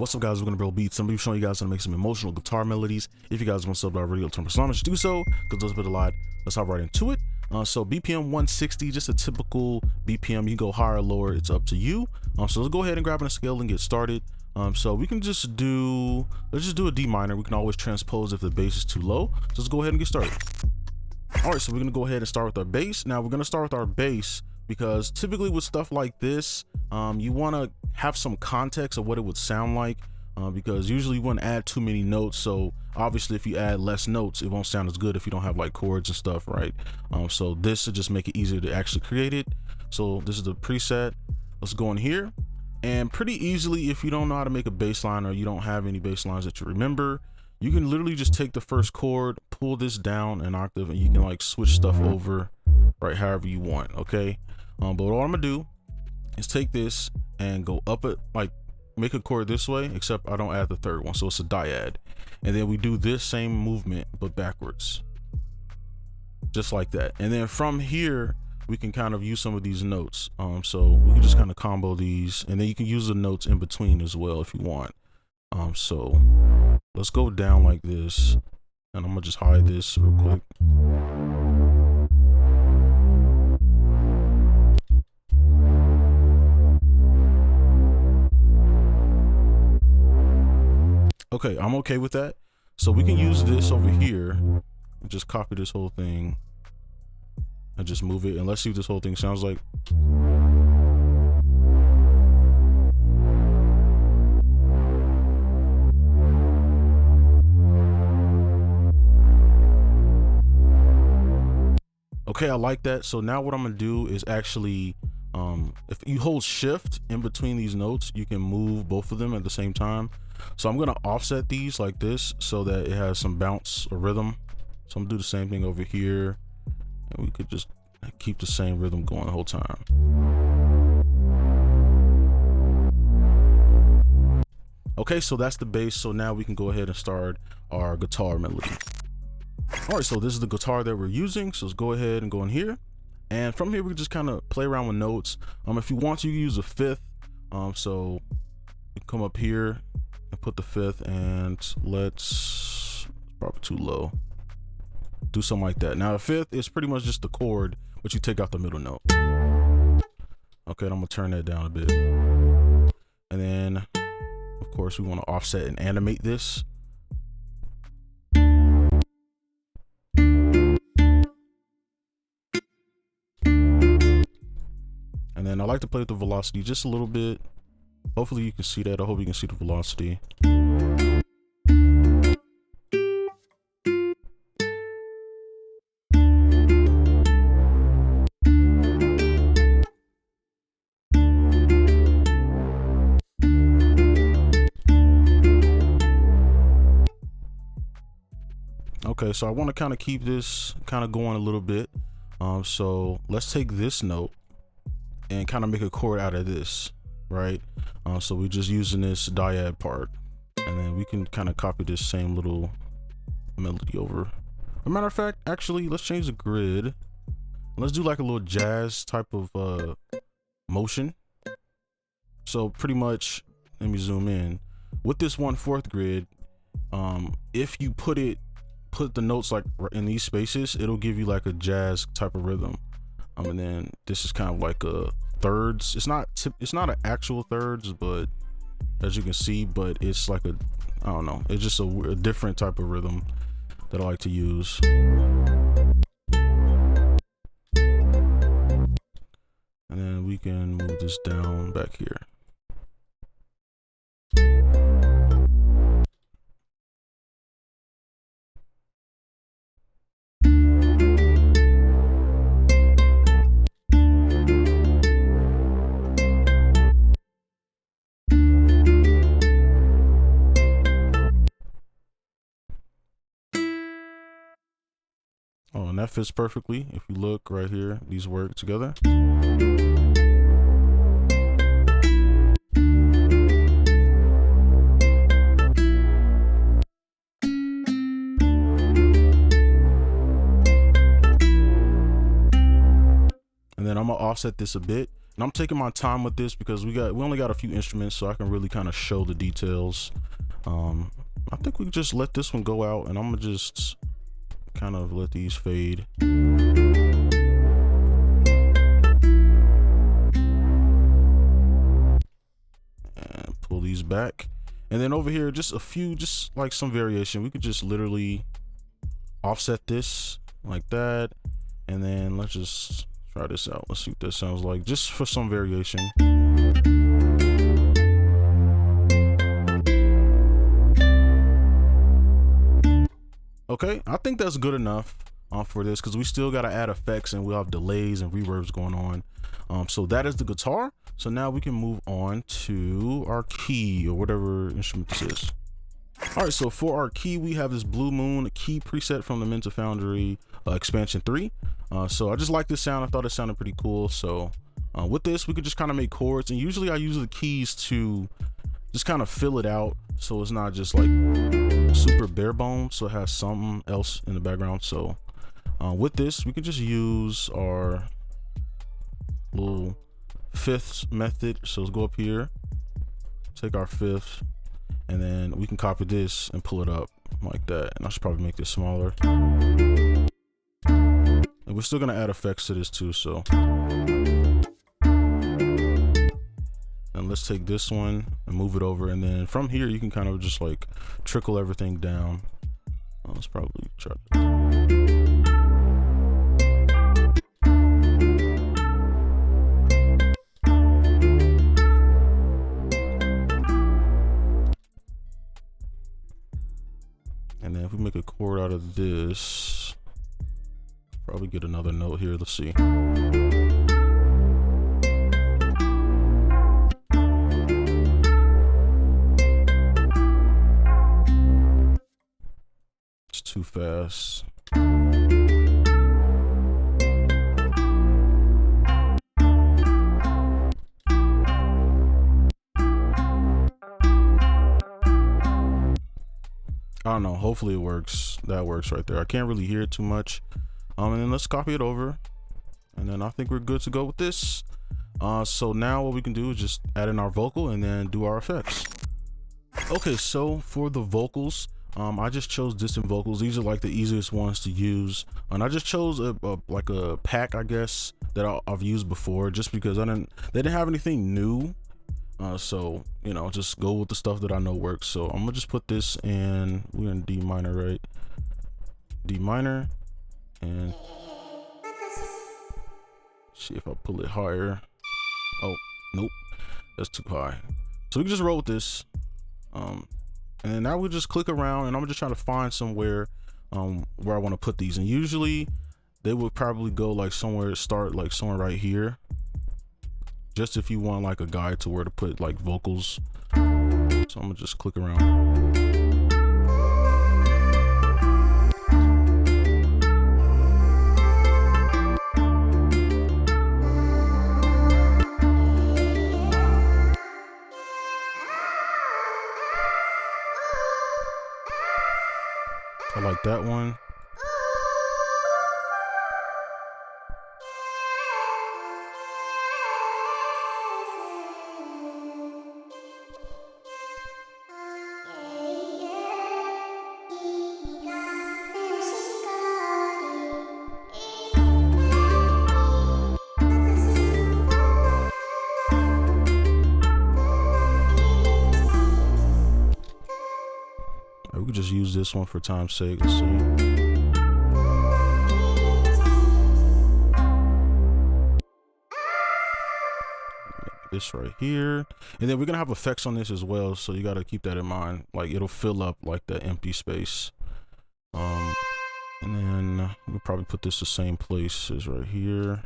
What's up, guys? We're gonna build beats. I'm gonna be showing you guys how to make some emotional guitar melodies. If you guys want to sub our video turn personal, do so because those bit a lot. Let's hop right into it. So BPM 160, just a typical BPM. You can go higher or lower, it's up to you. So let's go ahead and grab on a scale and get started. So we can just do, let's just do a D minor. We can always transpose if the bass is too low. So let's go ahead and get started. All right, so we're gonna go ahead and start with our bass. Now we're gonna start with our bass because typically with stuff like this, you wanna have some context of what it would sound like, because usually you wouldn't add too many notes. So obviously if you add less notes, it won't sound as good if you don't have like chords and stuff, right? So this will just make it easier to actually create it. So this is the preset. Let's go in here, and pretty easily, if you don't know how to make a bass line or you don't have any bass lines that you remember, you can literally just take the first chord, pull this down an octave, and you can like switch stuff over, right, however you want. Okay, but what I'm gonna do is take this and go up it, like make a chord this way, except I don't add the third one, so it's a dyad, and then we do this same movement but backwards, just like that. And then from here we can kind of use some of these notes, so we can just kind of combo these, and then you can use the notes in between as well if you want. So let's go down like this, and I'm gonna just hide this real quick. Okay, I'm okay with that. So we can use this over here and just copy this whole thing and just move it, and let's see what this whole thing sounds like. Okay, I like that. So now what I'm gonna do is actually, if you hold shift in between these notes, you can move both of them at the same time. So I'm gonna offset these like this so that it has some bounce or rhythm. So I'm gonna do the same thing over here, and we could just keep the same rhythm going the whole time. Okay, so that's the bass. So now we can go ahead and start our guitar melody. All right, so this is the guitar that we're using. So let's go ahead and go in here, and from here we can just kind of play around with notes. If you want to, you can use a fifth. So you come up here and put the fifth, and let's, probably too low, do something like that. Now the fifth is pretty much just the chord, but you take out the middle note. Okay, I'm gonna turn that down a bit, and then of course we want to offset and animate this. And then I like to play with the velocity just a little bit. Hopefully you can see that. I hope you can see the velocity. Okay, so I want to kind of keep this kind of going a little bit. So let's take this note and kind of make a chord out of this, right? So we're just using this dyad part, and then we can kind of copy this same little melody over. As a matter of fact, actually, let's change the grid. Let's do like a little jazz type of motion. So pretty much, let me zoom in. With this 1/4 grid, if you put the notes like in these spaces, it'll give you like a jazz type of rhythm. And then this is kind of like a thirds. It's not an actual thirds, but as you can see, but it's like a, I don't know, it's just a different type of rhythm that I like to use. And then we can move this down back here. Oh, and that fits perfectly. If you look right here, these work together. And then I'm gonna offset this a bit, And I'm taking my time with this because we only got a few instruments, so I can really kind of show the details. I think we just let this one go out, and I'm gonna just kind of let these fade. And pull these back. And then over here, just like some variation. We could just literally offset this like that. And then let's just try this out. Let's see what this sounds like, just for some variation. Okay, I think that's good enough for this, because we still got to add effects and we'll have delays and reverbs going on. So that is the guitar. So now we can move on to our key, or whatever instrument this is. All right, so for our key, we have this Blue Moon key preset from the MintaFoundry expansion 3. So I just like this sound. I thought it sounded pretty cool. So with this, we could just kind of make chords, and usually I use the keys to just kind of fill it out, so it's not just like super bare bones, so it has something else in the background. So with this, we can just use our little fifths method. So let's go up here, take our fifth, and then we can copy this and pull it up like that. And I should probably make this smaller. And we're still gonna add effects to this too, so. And let's take this one and move it over, and then from here you can kind of just like trickle everything down. Let's probably try that. And then if we make a chord out of this, probably get another note here. Let's see. It's too fast. I don't know, hopefully it works. That works right there. I can't really hear it too much. And then let's copy it over, and then I think we're good to go with this. So now what we can do is just add in our vocal and then do our effects. Okay, so for the vocals, I just chose distant vocals. These are like the easiest ones to use, and I just chose like a pack, I guess, that I've used before, just because they didn't have anything new. So, you know, just go with the stuff that I know works. So I'm gonna just put this in, we're in D minor, right? D minor, and see if I pull it higher. Oh, nope, that's too high. So we can just roll with this. And now we just click around, and I'm just trying to find somewhere where I want to put these. And usually they would probably go like start like somewhere right here, just if you want like a guide to where to put like vocals. So I'm gonna just click around. I like that one. We could just use this one for time's sake. Let's see. This right here, and then we're gonna have effects on this as well, so you got to keep that in mind. Like, it'll fill up like the empty space. And then we'll probably put this the same place as right here.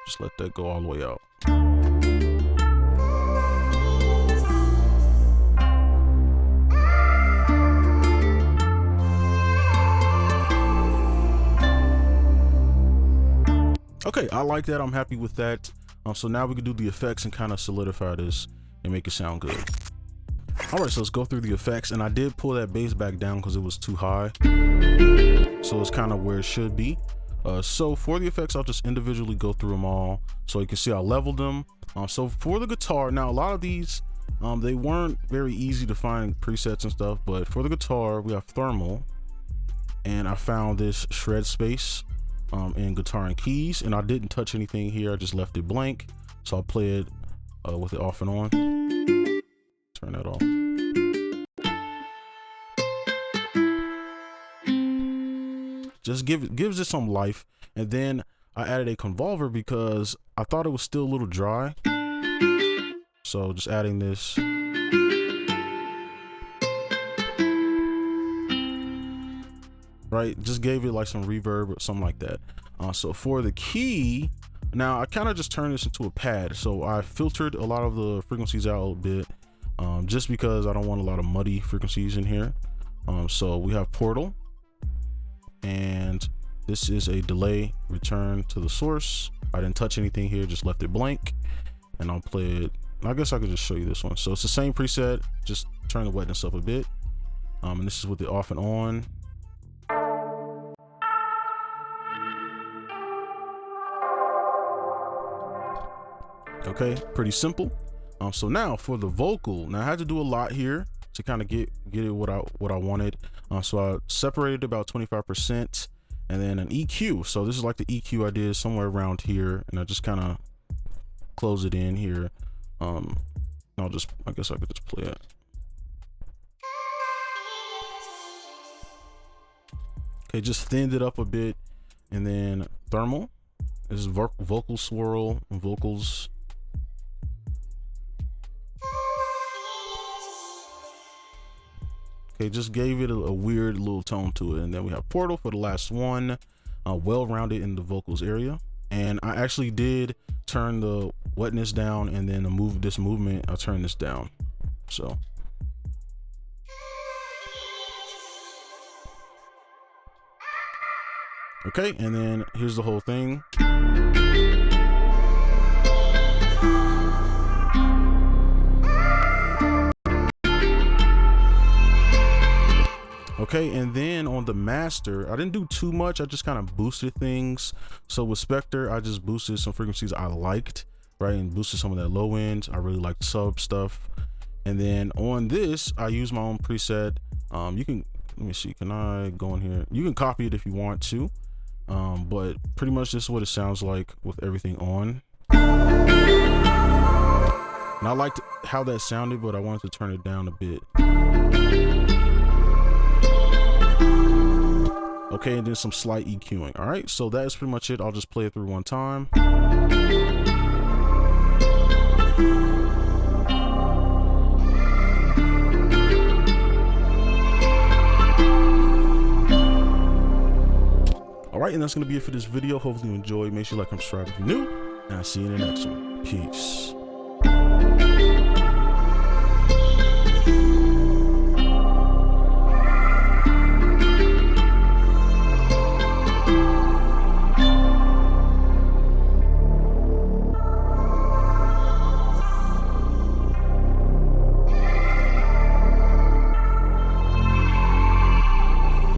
Just let that go all the way out. Okay, I like that. I'm happy with that. So now we can do the effects and kind of solidify this and make it sound good. All right, so let's go through the effects, and I did pull that bass back down because it was too high. So it's kind of where it should be. So for the effects, I'll just individually go through them all. So you can see I leveled them. So for the guitar, now a lot of these, they weren't very easy to find presets and stuff, but for the guitar, we have thermal, and I found this shred space in guitar and keys, and I didn't touch anything here. I just left it blank. So I'll play it with it off and on. Turn that off. Just gives it some life. And then I added a convolver because I thought it was still a little dry. So just adding this. Right, just gave it like some reverb or something like that. So for the key, now I kind of just turned this into a pad. So I filtered a lot of the frequencies out a little bit, just because I don't want a lot of muddy frequencies in here. So we have portal, and this is a delay return to the source. I didn't touch anything here, just left it blank, and I'll play it. I guess I could just show you this one. So it's the same preset, just turn the wetness up a bit. And this is with the off and on. Okay, pretty simple. So now for the vocal, now I had to do a lot here to kind of get it what I wanted. So I separated about 25%, and then an EQ. So this is like the EQ I did somewhere around here, and I just kind of close it in here. I guess I could just play it. Okay, just thinned it up a bit, and then thermal. This is vocal swirl and vocals. Okay, just gave it a weird little tone to it. And then we have portal for the last one, well-rounded in the vocals area. And I actually did turn the wetness down, and then this movement, I turned this down. So. Okay, and then here's the whole thing. Okay, and then on the master, I didn't do too much. I just kind of boosted things. So with Spectre, I just boosted some frequencies I liked, right? And boosted some of that low end. I really liked sub stuff. And then on this, I use my own preset. You can, let me see, can I go in here? You can copy it if you want to. But pretty much this is what it sounds like with everything on. And I liked how that sounded, but I wanted to turn it down a bit. Okay, and then some slight EQing. All right, so that is pretty much it. I'll just play it through one time. All right, and that's gonna be it for this video. Hopefully you enjoyed. Make sure you like and subscribe if you're new, and I'll see you in the next one. Peace.